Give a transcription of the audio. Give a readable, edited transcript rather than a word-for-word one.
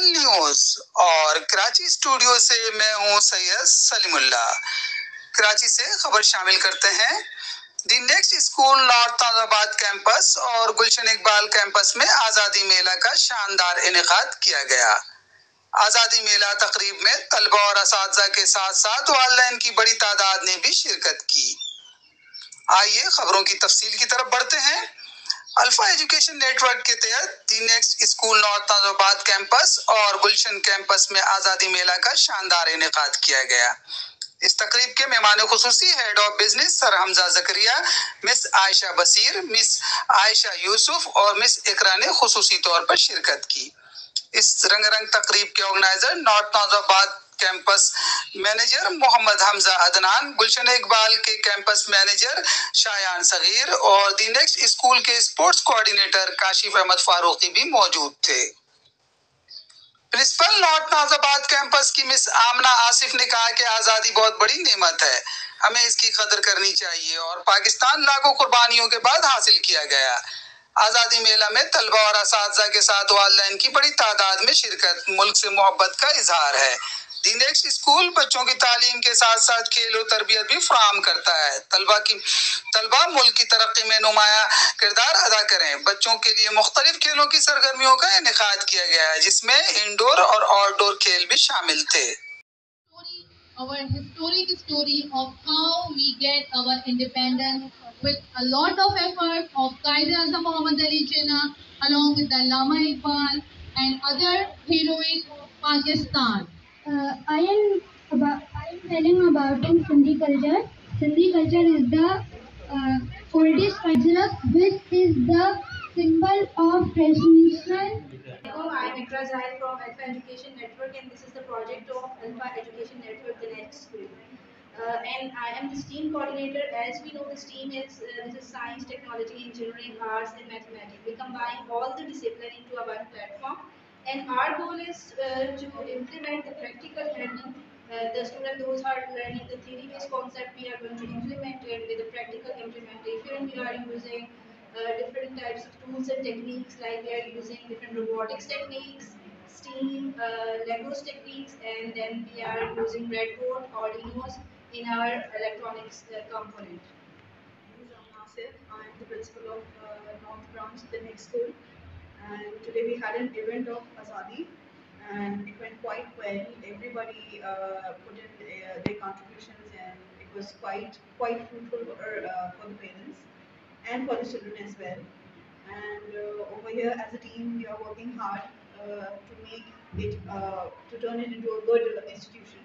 گلشن news اور Karachi studio سے میں ہوں سید سلیم اللہ. کراچی سے خبر شامل کرتے ہیں. دی نیکسٹ اسکول نارتھ آباد کیمپس اور گلشن اقبال کیمپس میں آزادی میلہ کا شاندار انعقاد کیا گیا. آزادی میلہ تقریب میں طلبہ اور اساتذہ کے ساتھ ساتھ والدین کی بڑی تعداد نے بھی شرکت کی. آئیے خبروں کی تفصیل کی طرف بڑھتے ہیں. الفا ایجوکیشن نیٹ ورک کے تحت دی نیکسٹ اسکول نارتھ آباد کیمپس اور گلشن کیمپس میں آزادی میلہ کا شاندار انعقاد کیا گیا. اس تقریب کے مہمان خصوصی ہیڈ آف بزنس سر حمزہ زکریا، مس عائشہ بصیر، مس عائشہ یوسف اور مس اقرا نے خصوصی طور پر شرکت کی. اس رنگ تقریب کے آرگنائزر نارتھ آباد کیمپس مینیجر محمد حمزہ عدنان، گلشن اقبال کے کیمپس مینیجر شایان صغیر اور دی نیکسٹ اسکول کے اسپورٹس کوآرڈینیٹر کاشف احمد فاروقی بھی موجود تھے. پرنسپل نارتھ آباد کیمپس کی مس آمنہ آصف نے کہا کہ آزادی بہت بڑی نعمت ہے، ہمیں اس کی قدر کرنی چاہیے اور پاکستان لاکھوں قربانیوں کے بعد حاصل کیا گیا. آزادی میلہ میں طلبہ اور اساتذہ کے ساتھ والدین کی بڑی تعداد میں شرکت ملک سے محبت کا اظہار ہے. دی نیکسٹ اسکول بچوں کی تعلیم کے ساتھ ساتھ کھیل و تربیت بھی فراہم کرتا ہے. طلبہ ملک کی ترقی میں نمایاں کردار ادا کریں. بچوں کے لیے مختلف کھیلوں کی سرگرمیوں کا انعقاد کیا گیا ہے جس میں انڈور اور آؤٹ ڈور کھیل بھی شامل تھے. Our historic story of how we get our independence with a lot of effort of Qaeda-e-Azam Muhammad Ali Jinnah along with the Allama Iqbal and other heroic Pakistan. I am telling about in Sindhi culture. Sindhi culture is the oldest culture which is the symbol of tradition. I am Ikra Zahir from Alpha Education Network, and this is the project of Alpha Education Network, the next school. And I am the STEAM coordinator. As we know, the STEAM is this is science, technology, engineering, arts, and mathematics. We combine all the disciplines into a one platform, and our goal is to implement the practical learning. The students those are learning the theory-based concept, we are going to implement it with the practical implementation. We are using different types of tools and techniques, like we are using different robotics techniques, steam, Legos techniques, and then we are using breadboard, Arduinos in our electronics component. I am the principal of North Branch, the next school, and today we had an event of Azadi, and it went quite well. Everybody put in their contributions, and it was quite fruitful for the parents and for the children as well. And over here as a team we are working hard to make it to turn it into a good institution.